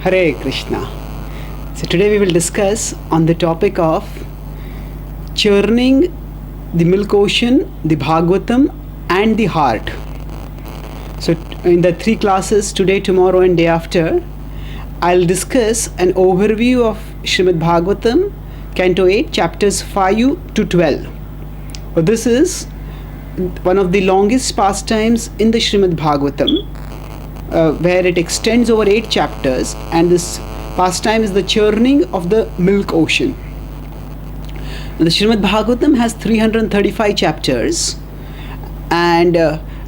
Hare Krishna. So today we will discuss on the topic of churning the milk ocean, the Bhagavatam and the heart. So in the three classes today, tomorrow and day after, I'll discuss an overview of Srimad Bhagavatam, Canto 8, chapters 5 to 12. This is one of the longest pastimes in the Srimad Bhagavatam, where it extends over 8 chapters, and this pastime is the churning of the milk ocean. The Srimad Bhagavatam has 335 chapters, and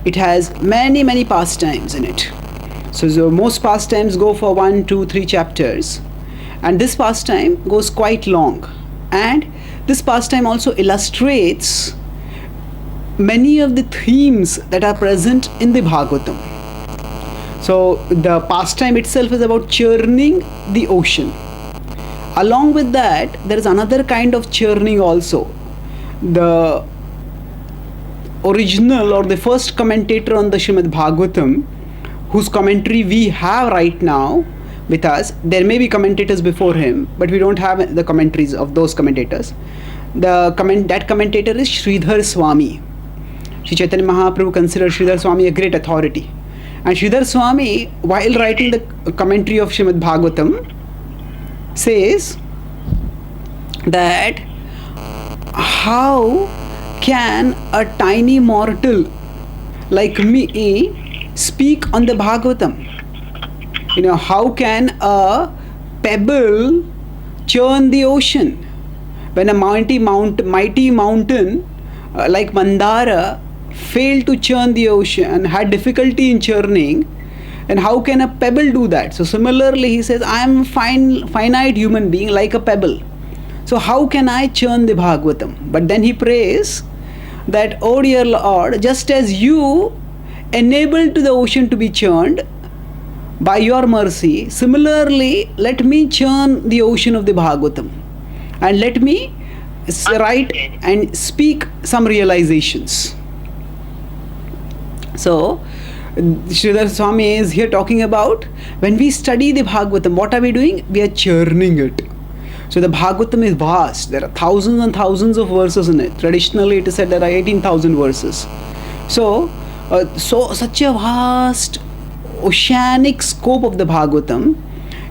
it has many pastimes in it. So most pastimes go for 1, 2, 3 chapters, and this pastime goes quite long. And this pastime also illustrates many of the themes that are present in the Bhagavatam. So the pastime itself is about churning the ocean. Along with that, there is another kind of churning also. The original or the first commentator on the Srimad Bhagavatam, whose commentary we have right now with us, there may be commentators before him, but we don't have the commentaries of those commentators. That commentator is Sridhar Swami. Sri Chaitanya Mahaprabhu considered Sridhar Swami a great authority. And Sridhar Swami, while writing the commentary of Srimad Bhagavatam, says that how can a tiny mortal like me speak on the Bhagavatam? How can a pebble churn the ocean? When a mighty mountain like Mandara failed to churn the ocean, had difficulty in churning, and how can a pebble do that? So similarly, he says, I am a finite human being like a pebble. So how can I churn the Bhagavatam? But then he prays that, oh dear Lord, just as you enabled the ocean to be churned by your mercy, similarly, let me churn the ocean of the Bhagavatam, and let me write and speak some realizations. So Sridhar Swami is here talking about when we study the Bhagavatam, what are we doing? We are churning it. So the Bhagavatam is vast. There are thousands and thousands of verses in it. Traditionally, it is said there are 18,000 verses. So such a vast oceanic scope of the Bhagavatam.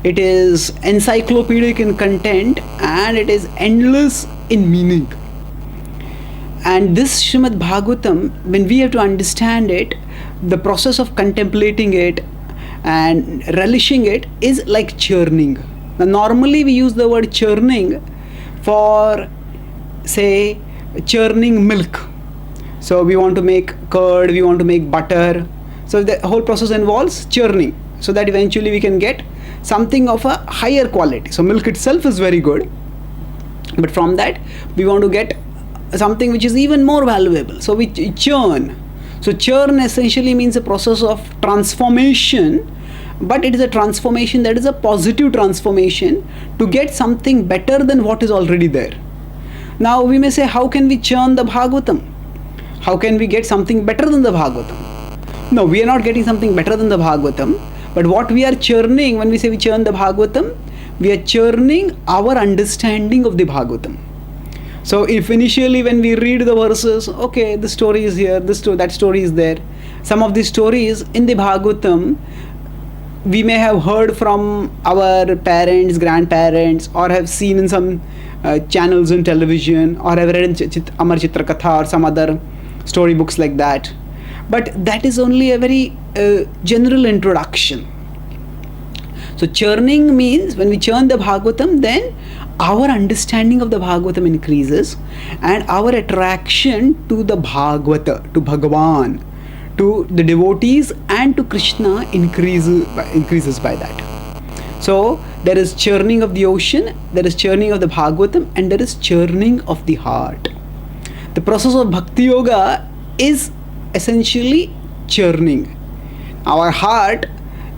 It is encyclopedic in content, and it is endless in meaning. And this Srimad Bhagavatam, when we have to understand it, the process of contemplating it and relishing it is like churning. Now normally we use the word churning for, say, churning milk. So we want to make curd, we want to make butter. So the whole process involves churning, so that eventually we can get something of a higher quality. So milk itself is very good, but from that we want to get something which is even more valuable. So we churn. So churn essentially means a process of transformation, but it is a transformation that is a positive transformation to get something better than what is already there. Now we may say, how can we churn the Bhagavatam? How can we get something better than the Bhagavatam? No, we are not getting something better than the Bhagavatam, but what we are churning, when we say we churn the Bhagavatam, we are churning our understanding of the Bhagavatam. So if initially when we read the verses, okay, the story is here, that story is there. Some of the stories in the Bhagavatam we may have heard from our parents, grandparents, or have seen in some channels on television, or have read in Amar Chitra Katha or some other storybooks like that. But that is only a very general introduction. So churning means when we churn the Bhagavatam, then our understanding of the Bhagavatam increases, and our attraction to the Bhagavata, to Bhagavan, to the devotees and to Krishna increases by that. So there is churning of the ocean, there is churning of the Bhagavatam, and there is churning of the heart. The process of Bhakti Yoga is essentially churning. Our heart,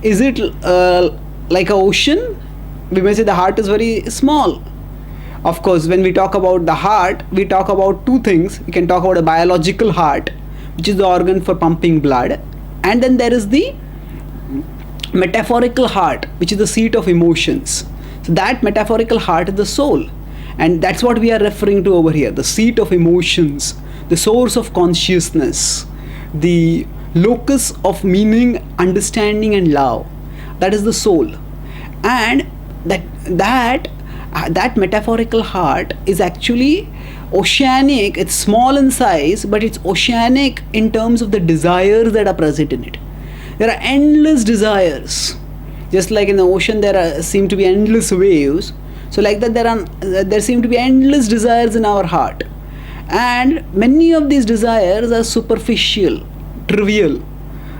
is it like an ocean? We may say the heart is very small. Of course, when we talk about the heart, we talk about two things. We can talk about a biological heart, which is the organ for pumping blood, and then there is the metaphorical heart, which is the seat of emotions. So that metaphorical heart is the soul. And that's what we are referring to over here, the seat of emotions, the source of consciousness, the locus of meaning, understanding and love. That is the soul. And that metaphorical heart is actually oceanic. It's small in size, but it's oceanic in terms of the desires that are present in it. There are endless desires. Just like in the ocean seem to be endless waves, so like that there seem to be endless desires in our heart. And many of these desires are superficial, trivial.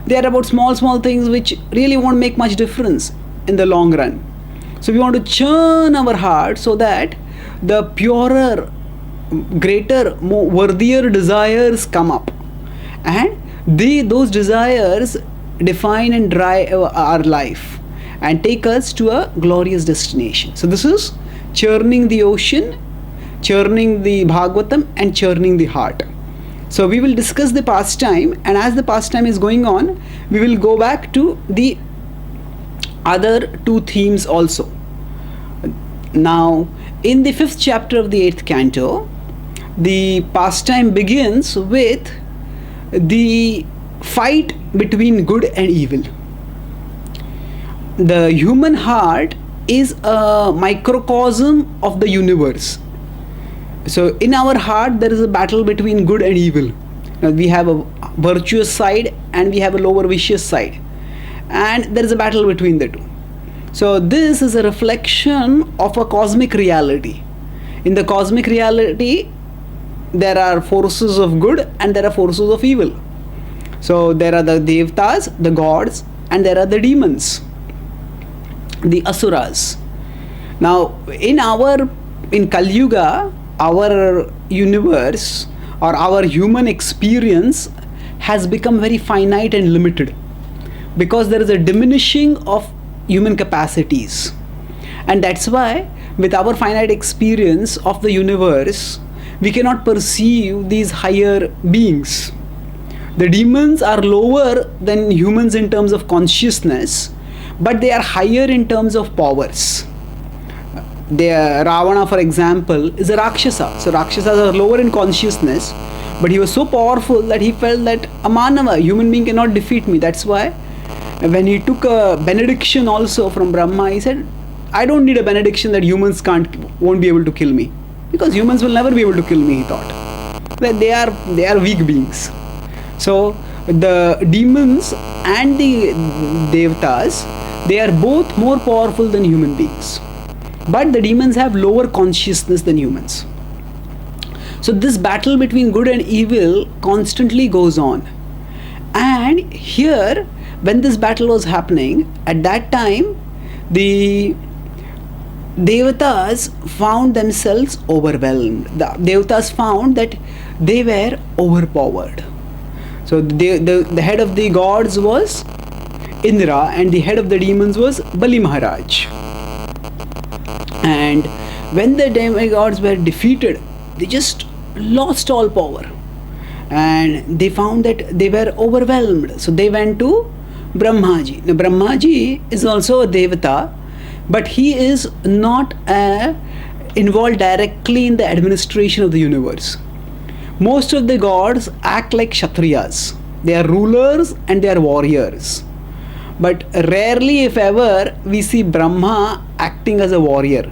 They are about small things which really won't make much difference in the long run. So we want to churn our heart so that the purer, greater, more worthier desires come up, and those desires define and drive our life and take us to a glorious destination. So this is churning the ocean, churning the Bhagavatam, and churning the heart. So we will discuss the pastime, and as the pastime is going on, we will go back to the other two themes also. Now, in the 5th chapter of the 8th canto, the pastime begins with the fight between good and evil. The human heart is a microcosm of the universe. So in our heart there is a battle between good and evil. Now, we have a virtuous side and we have a lower vicious side, and there is a battle between the two. So this is a reflection of a cosmic reality. In the cosmic reality, there are forces of good and there are forces of evil. So there are the Devatas, the gods, and there are the demons, the Asuras. Now in Kali Yuga, our universe or our human experience has become very finite and limited, because there is a diminishing of human capacities. And that's why with our finite experience of the universe, we cannot perceive these higher beings. The demons are lower than humans in terms of consciousness, but they are higher in terms of powers. Ravana, for example, is a Rakshasa. So Rakshasas are lower in consciousness, but he was so powerful that he felt that a Manava, human being, cannot defeat me. That's why when he took a benediction also from Brahma, he said, I don't need a benediction that humans won't be able to kill me, because humans will never be able to kill me, he thought. That they are weak beings. So the demons and the Devatas, they are both more powerful than human beings. But the demons have lower consciousness than humans. So this battle between good and evil constantly goes on. And here, when this battle was happening, at that time, the Devatas found themselves overwhelmed. The Devatas found that they were overpowered. So the head of the gods was Indra, and the head of the demons was Bali Maharaj. And when the demigods were defeated, they just lost all power, and they found that they were overwhelmed. So they went to Brahmaji. Now Brahmaji is also a Devata, but he is not involved directly in the administration of the universe. Most of the gods act like Kshatriyas. They are rulers and they are warriors. But rarely, if ever, we see Brahma acting as a warrior.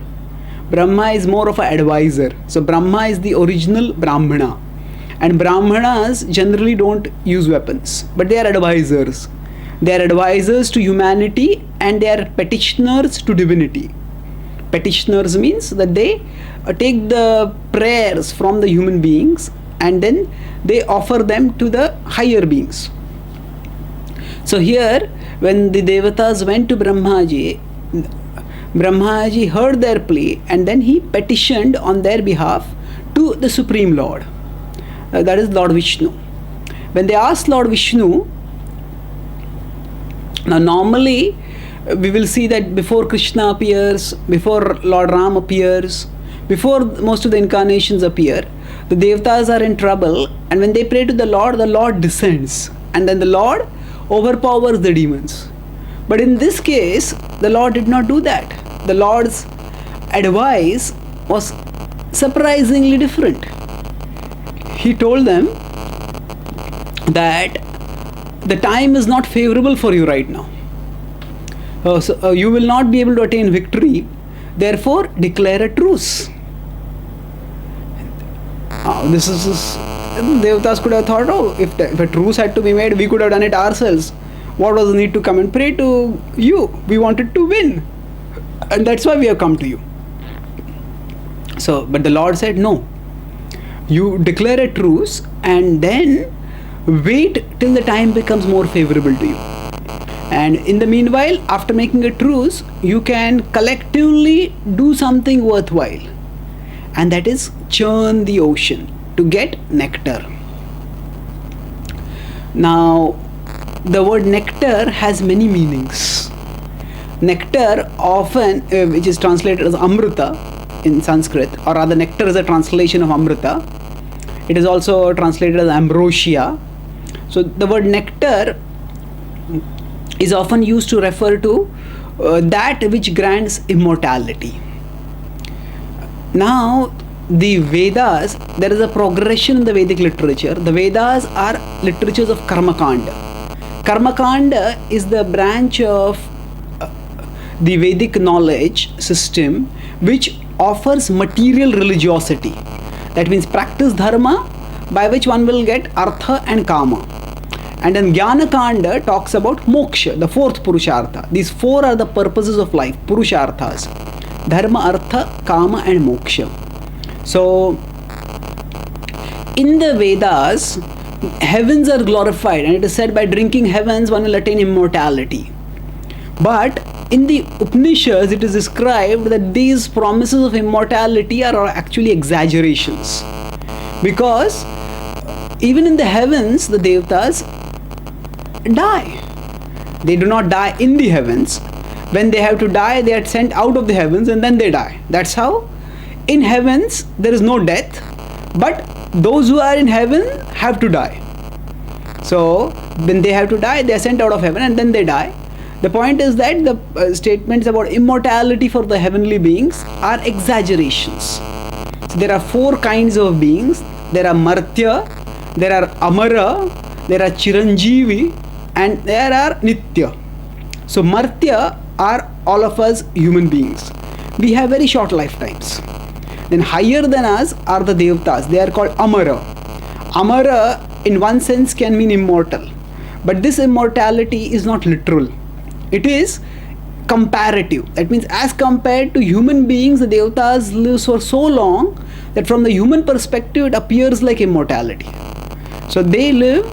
Brahma is more of an advisor. So Brahma is the original Brahmana. And Brahmanas generally don't use weapons, but they are advisors. They are advisors to humanity and they are petitioners to divinity. Petitioners means that they take the prayers from the human beings and then they offer them to the higher beings. So here, when the Devatas went to Brahmaji, Brahmaji heard their plea and then he petitioned on their behalf to the Supreme Lord. That is Lord Vishnu. When they asked Lord Vishnu, now normally we will see that before Krishna appears, before Lord Ram appears, before most of the incarnations appear, the Devatas are in trouble, and when they pray to the Lord descends, and then the Lord overpowers the demons. But in this case, the Lord did not do that. The Lord's advice was surprisingly different. He told them that the time is not favorable for you right now. You will not be able to attain victory. Therefore, declare a truce. Devatas could have thought, if a truce had to be made, we could have done it ourselves. What was the need to come and pray to you? We wanted to win. And that's why we have come to you. But the Lord said, no. You declare a truce and then wait till the time becomes more favorable to you. And in the meanwhile, after making a truce, you can collectively do something worthwhile. And that is churn the ocean to get nectar. Now, the word nectar has many meanings. Nectar often, which is translated as Amrita in Sanskrit, or rather nectar is a translation of Amrita. It is also translated as ambrosia. So the word nectar is often used to refer to that which grants immortality. Now, the Vedas, there is a progression in the Vedic literature. The Vedas are literatures of Karmakanda. Karmakanda is the branch of the Vedic knowledge system which offers material religiosity. That means practice dharma by which one will get artha and kama. And then Jnana Kanda talks about moksha, the fourth purushartha. These four are the purposes of life, purusharthas: dharma, artha, kama and moksha. So in the Vedas, heavens are glorified, and it is said by drinking heavens one will attain immortality. But in the Upanishads, it is described that these promises of immortality are actually exaggerations. Because even in the heavens, the Devatas die. They do not die in the heavens. When they have to die, they are sent out of the heavens and then they die. That's how in heavens there is no death, but those who are in heaven have to die. So when they have to die, they are sent out of heaven and then they die. The point is that the statements about immortality for the heavenly beings are exaggerations. So there are four kinds of beings. There are Martya, there are Amara, there are Chiranjeevi, and there are Nitya. So Martya are all of us human beings. We have very short lifetimes. Then higher than us are the Devatas. They are called Amara. Amara in one sense can mean immortal. But this immortality is not literal. It is comparative. That means as compared to human beings, the Devatas live for so long that from the human perspective it appears like immortality. So they live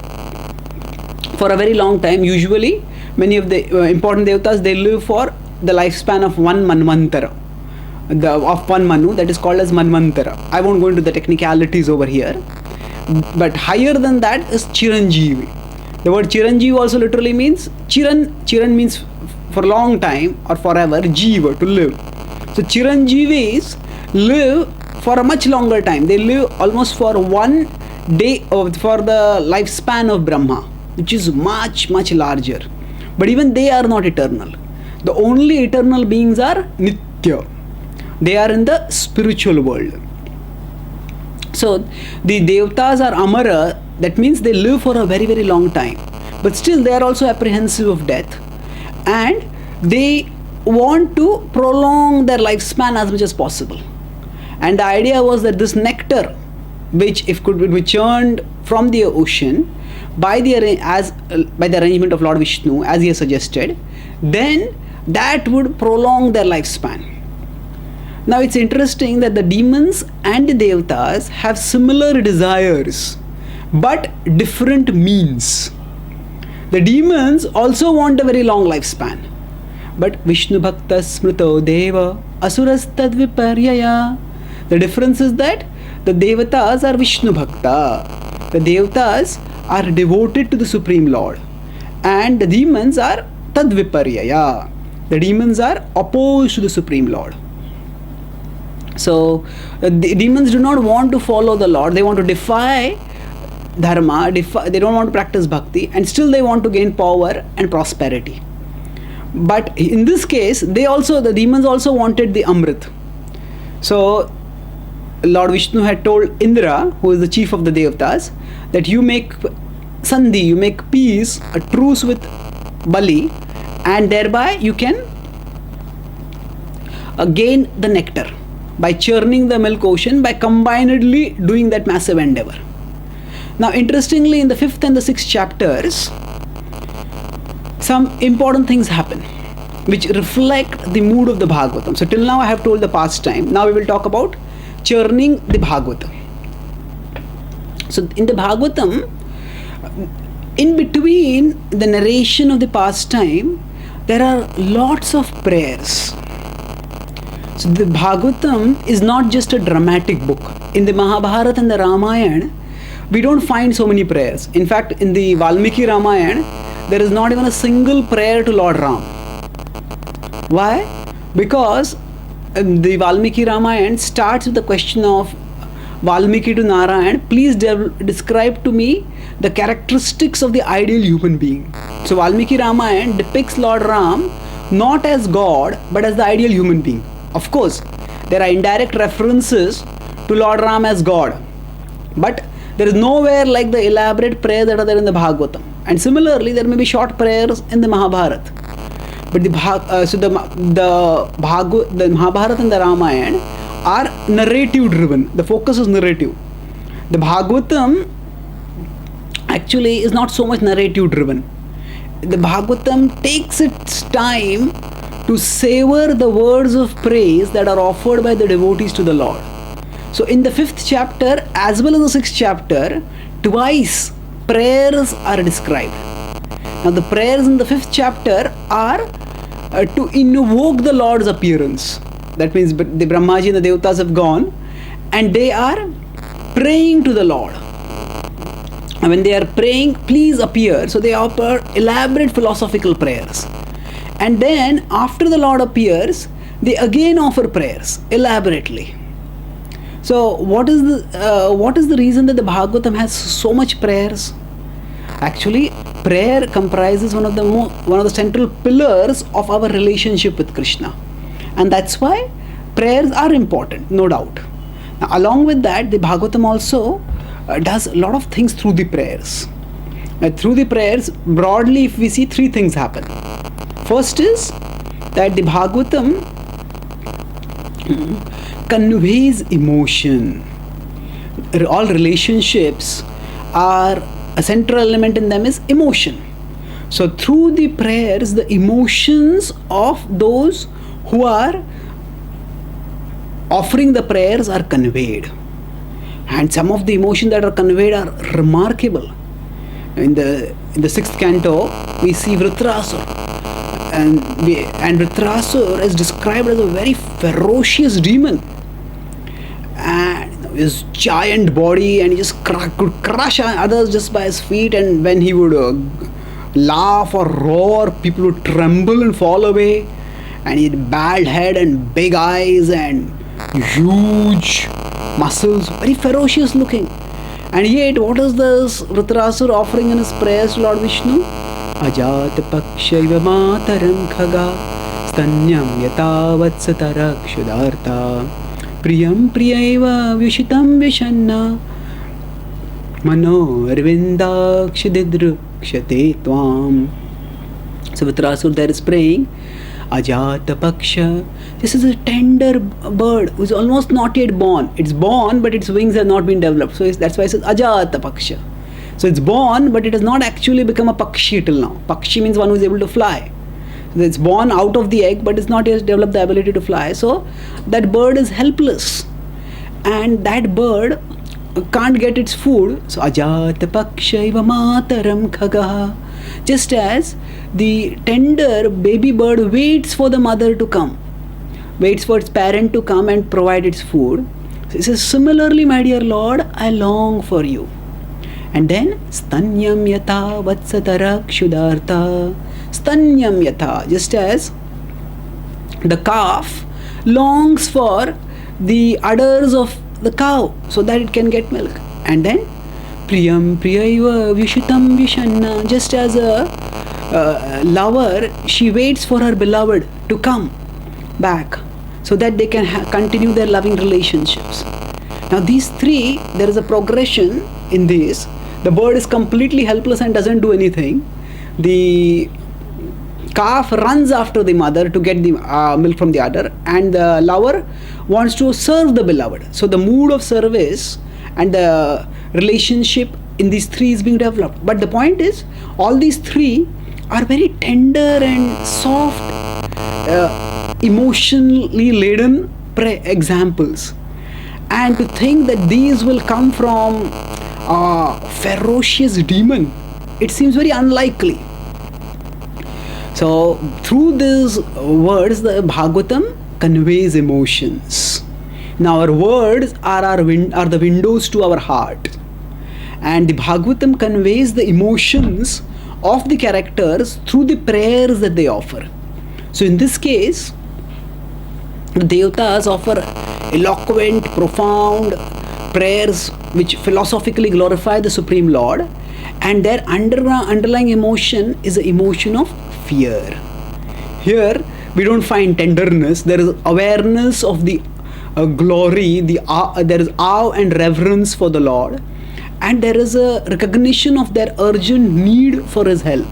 for a very long time. Usually many of the important Devatas, they live for the lifespan of one Manvantara. Of one Manu, that is called as Manvantara. I won't go into the technicalities over here. But higher than that is Chiranjeevi. The word Chiranjeevi also literally means Chiran means for long time or forever, Jeeva, to live. So Chiranjeevis live for a much longer time. They live almost for one day for the lifespan of Brahma, which is much, much larger. But even they are not eternal. The only eternal beings are Nitya. They are in the spiritual world. So the Devatas are Amara. That means they live for a very, very long time. But still they are also apprehensive of death. And they want to prolong their lifespan as much as possible. And the idea was that this nectar, which if could be churned from the ocean by the arrangement of Lord Vishnu, as he has suggested, then that would prolong their lifespan. Now it's interesting that the demons and the Devatas have similar desires, but different means. The demons also want a very long lifespan. But Vishnu Bhakta Smrito Deva Asuras Tadviparyaya. The difference is that the Devatas are Vishnu Bhakta. The Devatas are devoted to the Supreme Lord. And the demons are Tadviparyaya. The demons are opposed to the Supreme Lord. So the demons do not want to follow the Lord. They want to defy dharma, they don't want to practice bhakti, and still they want to gain power and prosperity. But in this case, the demons also wanted the Amrit. So Lord Vishnu had told Indra, who is the chief of the Devatas, that you make sandhi, you make peace, a truce with Bali, and thereby you can gain the nectar by churning the milk ocean, by combinedly doing that massive endeavor. Now, interestingly, in the 5th and the 6th chapters, some important things happen which reflect the mood of the Bhagavatam. So, till now I have told the past time. Now we will talk about churning the Bhagavatam. So, in the Bhagavatam, in between the narration of the past time, there are lots of prayers. So, the Bhagavatam is not just a dramatic book. In the Mahabharata and the Ramayana, we don't find so many prayers. In fact, in the Valmiki Ramayana, there is not even a single prayer to Lord Ram. Why? Because the Valmiki Ramayana starts with the question of Valmiki to Narayan, please describe to me the characteristics of the ideal human being. So Valmiki Ramayana depicts Lord Ram not as God but as the ideal human being. Of course, there are indirect references to Lord Ram as God, but there is nowhere like the elaborate prayers that are there in the Bhagavatam. And similarly, there may be short prayers in the Mahabharata. But the Mahabharata and the Ramayana are narrative driven. The focus is narrative. The Bhagavatam actually is not so much narrative driven. The Bhagavatam takes its time to savor the words of praise that are offered by the devotees to the Lord. So in the 5th chapter as well as the 6th chapter, twice prayers are described. Now the prayers in the 5th chapter are to invoke the Lord's appearance. That means the Brahmaji and the Devatas have gone and they are praying to the Lord. And when they are praying, please appear. So they offer elaborate philosophical prayers. And then after the Lord appears, they again offer prayers elaborately. So what is the reason that the Bhagavatam has so much prayers? Actually, prayer comprises one of the central pillars of our relationship with Krishna, and that's why prayers are important, no doubt. Now, along with that, the Bhagavatam also does a lot of things through the prayers. Through the prayers, broadly, if we see, three things happen. First is that the Bhagavatam conveys emotion. All relationships are a central element in them is emotion. So through the prayers, the emotions of those who are offering the prayers are conveyed. And some of the emotions that are conveyed are remarkable. In the 6th canto, we see Vritrasura. And Vritrasura is described as a very ferocious demon. And his giant body, and he just could crush others just by his feet, and when he would laugh or roar, people would tremble and fall away. And he had bald head and big eyes and huge muscles, very ferocious looking. And yet, what is this Vritrasura offering in his prayers to Lord Vishnu? Ajat pakshaiva mataram khaga stanyam yata vatsatara kshudarta priyam priyaiva vyushitam vishanna mano arvindakshididrukshate tvam. So Vritrasura there is praying Ajata Paksha. This is a tender bird who is almost not yet born. It's born, but its wings have not been developed. So that's why it says Ajata Paksha. So it's born, but it has not actually become a Pakshi till now. Pakshi means one who is able to fly. So it's born out of the egg, but it's not yet developed the ability to fly. So that bird is helpless. And that bird can't get its food. So Ajata Pakshaiva Mataram Khagaha. Just as the tender baby bird waits for the mother to come, waits for its parent to come and provide its food. So it says, similarly, my dear Lord, I long for you. And then, Stanyam Yata Vatsatara Kshudarta. Stanyam Yata, just as the calf longs for the udders of the cow so that it can get milk. And then, Priyam Priyaiva Vishitam Vishanna, just as a lover, she waits for her beloved to come back so that they can continue their loving relationships. Now these three, there is a progression in this. The bird is completely helpless and doesn't do anything. The calf runs after the mother to get the milk from the udder, and the lover wants to serve the beloved. So the mood of service and the relationship in these three is being developed. But the point is, all these three are very tender and soft, emotionally laden examples. And to think that these will come from a ferocious demon, it seems very unlikely. So through these words, the Bhagavatam conveys emotions. Now our words are the windows to our heart, and the Bhagavatam conveys the emotions of the characters through the prayers that they offer. So in this case, the Devatas offer eloquent, profound prayers which philosophically glorify the Supreme Lord, and their underlying emotion is the emotion of fear. Here we don't find tenderness, there is awareness of the glory, there is awe and reverence for the Lord, and there is a recognition of their urgent need for His help.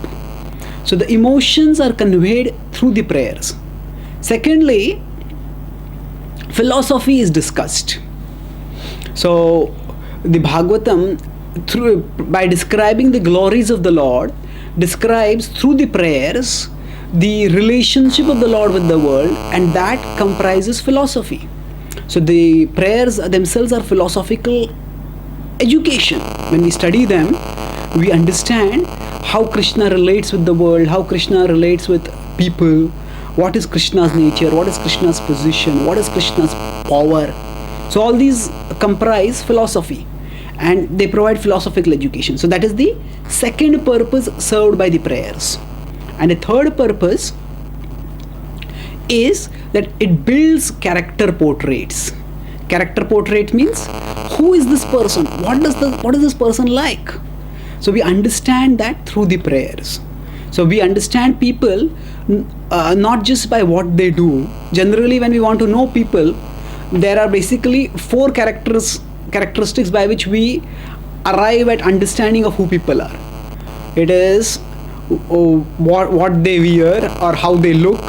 So the emotions are conveyed through the prayers. Secondly, philosophy is discussed. So the Bhagavatam, by describing the glories of the Lord, describes through the prayers the relationship of the Lord with the world, and that comprises philosophy. So the prayers themselves are philosophical education. When we study them, we understand how Krishna relates with the world, how Krishna relates with people, what is Krishna's nature, what is Krishna's position, what is Krishna's power. So all these comprise philosophy, and they provide philosophical education. So that is the second purpose served by the prayers. And the third purpose is that it builds character portraits. Character portrait means, who is this person? What is this person like? So we understand that through the prayers. So we understand people not just by what they do. Generally, when we want to know people, there are basically four characteristics by which we arrive at understanding of who people are. It is what they wear or how they look,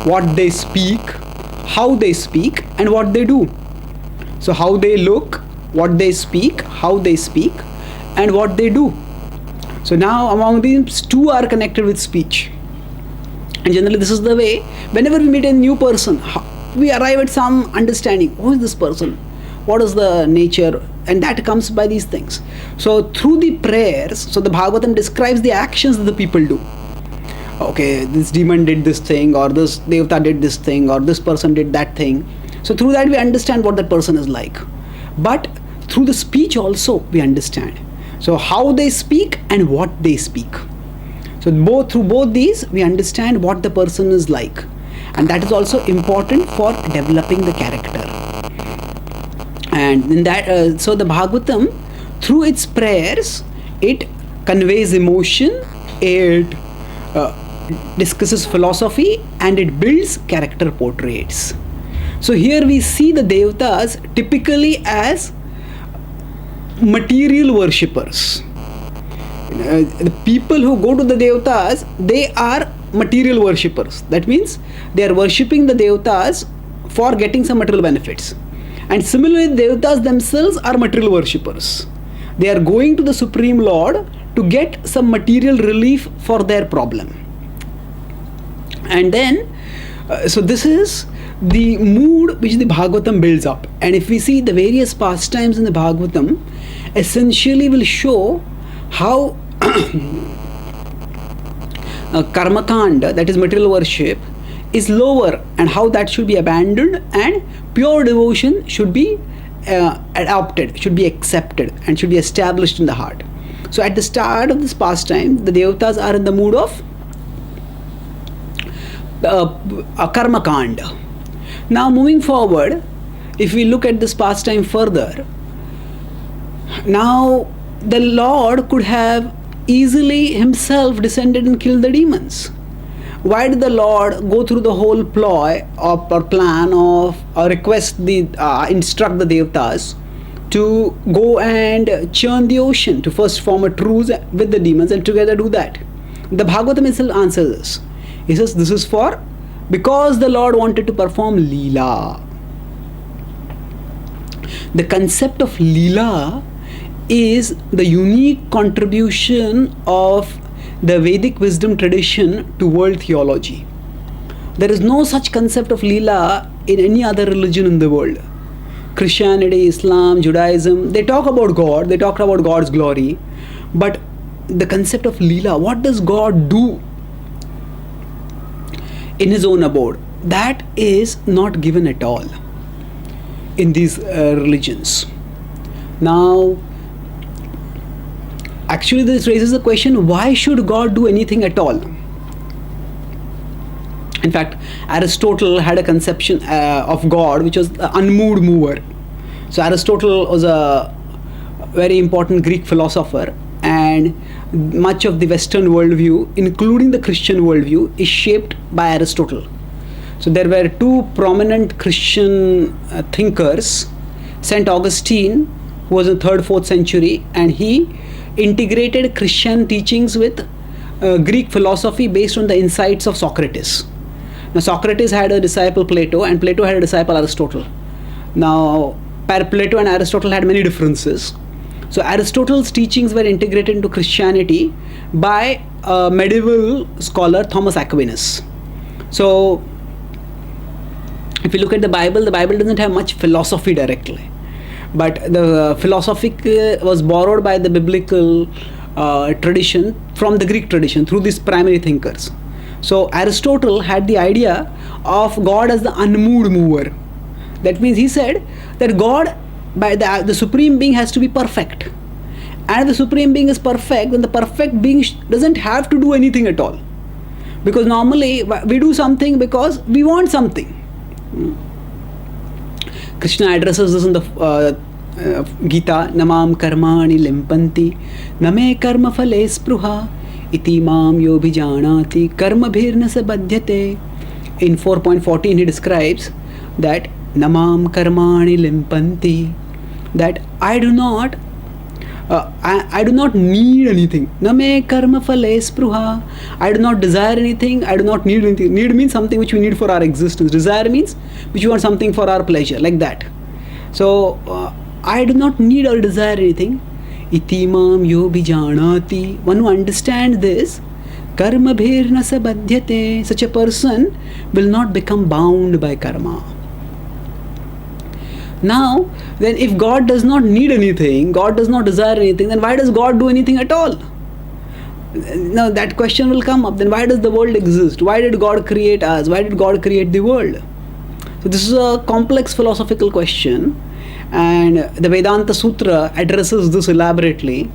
what they speak, how they speak, and what they do. So how they look, what they speak, how they speak, and what they do. So now among these, two are connected with speech. And generally this is the way, whenever we meet a new person, we arrive at some understanding. Who is this person? What is the nature? And that comes by these things. So through the prayers, so the Bhagavatam describes the actions that the people do. Okay, this demon did this thing, or this Devata did this thing, or this person did that thing. So through that we understand what that person is like. But through the speech also we understand. So how they speak and what they speak. So through both these we understand what the person is like. And that is also important for developing the character. And in that, so the Bhagavatam, through its prayers, it conveys emotion, it discusses philosophy, and it builds character portraits. So here we see the Devatas typically as material worshippers. The people who go to the Devatas, they are material worshippers. That means they are worshipping the Devatas for getting some material benefits. And similarly, the Devatas themselves are material worshippers. They are going to the Supreme Lord to get some material relief for their problem. And then, so this is the mood which the Bhagavatam builds up. And if we see the various pastimes in the Bhagavatam, essentially will show how karmakanda, that is material worship, is lower, and how that should be abandoned, and pure devotion should be adopted, should be accepted, and should be established in the heart. So at the start of this pastime, the Devatas are in the mood of karmakanda. Now moving forward, if we look at this pastime further, now the Lord could have easily himself descended and killed the demons? Why did the Lord go through the whole ploy or plan of instruct the Devatas to go and churn the ocean, to first form a truce with the demons and together do that? The Bhagavatam itself answers this. He says this is because the Lord wanted to perform Leela. The concept of Leela is the unique contribution of the Vedic wisdom tradition to world theology. There is no such concept of Leela in any other religion in the world. Christianity, Islam, Judaism, they talk about God, they talk about God's glory, but the concept of Leela, what does God do in his own abode, that is not given at all in these religions. Now, actually this raises the question, why should God do anything at all? In fact, Aristotle had a conception of God which was the unmoved mover. So Aristotle was a very important Greek philosopher, and much of the Western worldview, including the Christian worldview, is shaped by Aristotle. So there were two prominent Christian thinkers, Saint Augustine, who was in 3rd, 4th century, and he integrated Christian teachings with Greek philosophy based on the insights of Socrates. Now Socrates had a disciple Plato, and Plato had a disciple Aristotle. Now Plato and Aristotle had many differences. So Aristotle's teachings were integrated into Christianity by a medieval scholar, Thomas Aquinas. So if you look at the Bible doesn't have much philosophy directly, but the philosophic was borrowed by the biblical tradition from the Greek tradition through these primary thinkers. So Aristotle had the idea of God as the unmoved mover. That means he said that God, by the Supreme Being, has to be perfect. And if the Supreme Being is perfect, then the perfect being doesn't have to do anything at all. Because normally we do something because we want something. Krishna addresses this in the Gita, Namam karmani limpanti, name karma phale spruha, iti mam yobhijanati, karma bhirna se badhyate. In 4.14 he describes that Namam karmani limpanti, that I do not need anything. Name karma phale spruha. I do not desire anything. I do not need anything. Need means something which we need for our existence. Desire means which we want something for our pleasure, like that. So I do not need or desire anything. Itimam yobhijanati. One who understands this, karma bhirna sa badhyate. Such a person will not become bound by karma. Now, then if God does not need anything, God does not desire anything, then why does God do anything at all? Now that question will come up. Then why does the world exist? Why did God create us? Why did God create the world? So this is a complex philosophical question, and the Vedanta Sutra addresses this elaborately.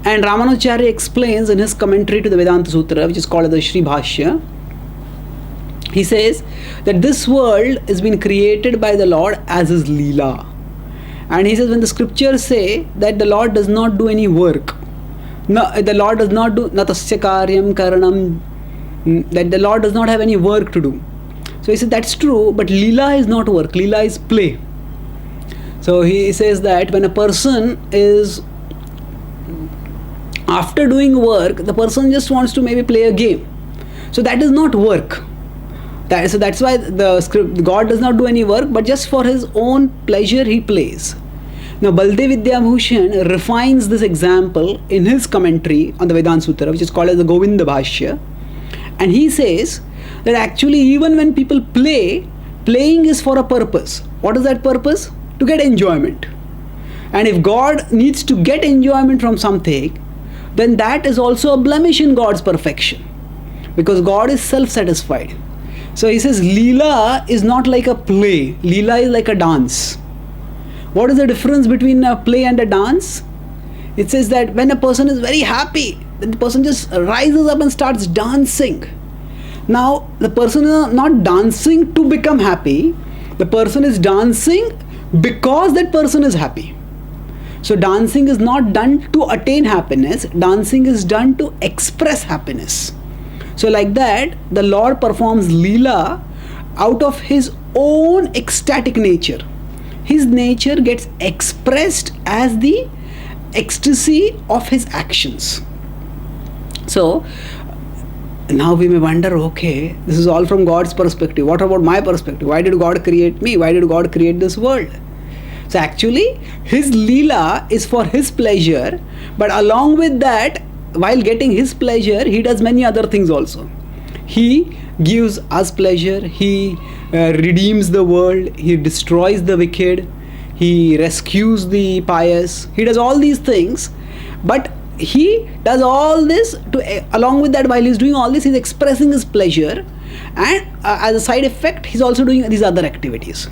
And Ramanujacharya explains in his commentary to the Vedanta Sutra, which is called the Sri Bhashya. He says that this world has been created by the Lord as his Leela. And he says when the scriptures say that the Lord does not do any work, the Lord does not do natasya karyam karanam, that the Lord does not have any work to do. So he said that's true, but Leela is not work, Leela is play. So he says that when a person is, after doing work, the person just wants to maybe play a game. So that is not work. So that's why God does not do any work, but just for his own pleasure he plays. Now Baldev Vidyabhushan refines this example in his commentary on the Vedanta Sutra, which is called as the Govinda Bhashya. And he says that actually even when people play, playing is for a purpose. What is that purpose? To get enjoyment. And if God needs to get enjoyment from something, then that is also a blemish in God's perfection, because God is self-satisfied. So he says Leela is not like a play. Leela is like a dance. What is the difference between a play and a dance? It says that when a person is very happy, then the person just rises up and starts dancing. Now the person is not dancing to become happy. The person is dancing because that person is happy. So dancing is not done to attain happiness, dancing is done to express happiness. So like that, the Lord performs Leela out of his own ecstatic nature. His nature gets expressed as the ecstasy of his actions. So now we may wonder, okay, this is all from God's perspective. What about my perspective? Why did God create me? Why did God create this world? So actually, his Leela is for his pleasure, but along with that, while getting his pleasure, he does many other things also. He gives us pleasure, he redeems the world, he destroys the wicked, he rescues the pious, he does all these things, but he does all this to, along with that, while he's doing all this, he's expressing his pleasure, and as a side effect, he's also doing these other activities.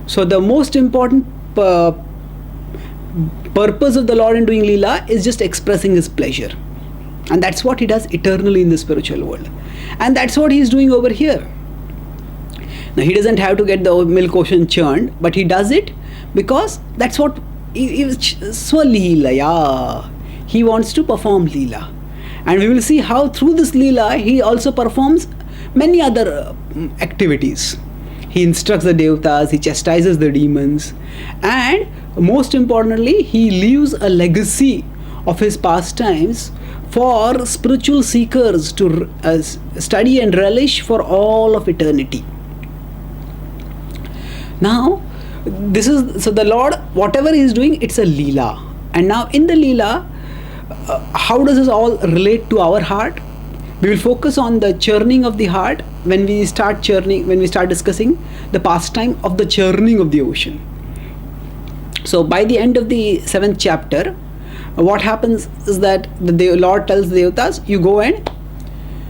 So the most important purpose of the Lord in doing Leela is just expressing his pleasure. And that's what he does eternally in the spiritual world. And that's what he's doing over here. Now he doesn't have to get the milk ocean churned, but he does it because that's what Swaleela, yeah. He wants to perform Leela. And we will see how through this Leela he also performs many other activities. He instructs the Devatas, he chastises the demons, and most importantly, he leaves a legacy of his pastimes for spiritual seekers to study and relish for all of eternity. Now, this is, so the Lord, whatever he is doing, it's a Leela. And now in the Leela, how does this all relate to our heart? We will focus on the churning of the heart when we start churning, when we start discussing the pastime of the churning of the ocean. So by the end of the 7th chapter, what happens is that the Lord tells the Devatas, you go and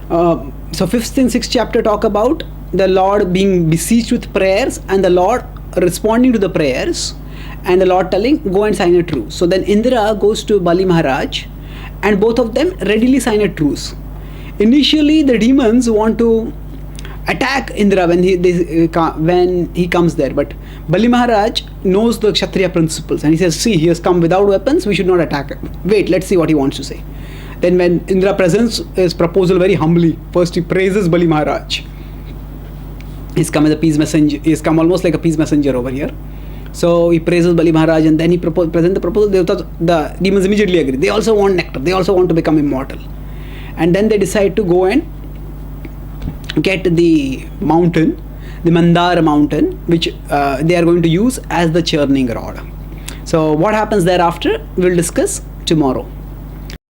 so 5th and 6th chapter talk about the Lord being besieged with prayers and the Lord responding to the prayers, and the Lord telling, go and sign a truce. So then Indra goes to Bali Maharaj and both of them readily sign a truce. Initially the demons want to attack Indra when he comes there, but Bali Maharaj knows the Kshatriya principles and he says, see, he has come without weapons, we should not attack him. Wait, let's see what he wants to say. Then when Indra presents his proposal very humbly, first he praises Bali Maharaj. He's come as a peace messenger, he's come almost like a peace messenger over here. So he praises Bali Maharaj and then he presents the proposal. The demons immediately agree. They also want nectar, they also want to become immortal. And then they decide to go and get the mountain, the Mandara mountain, which they are going to use as the churning rod. So what happens thereafter, we'll discuss tomorrow.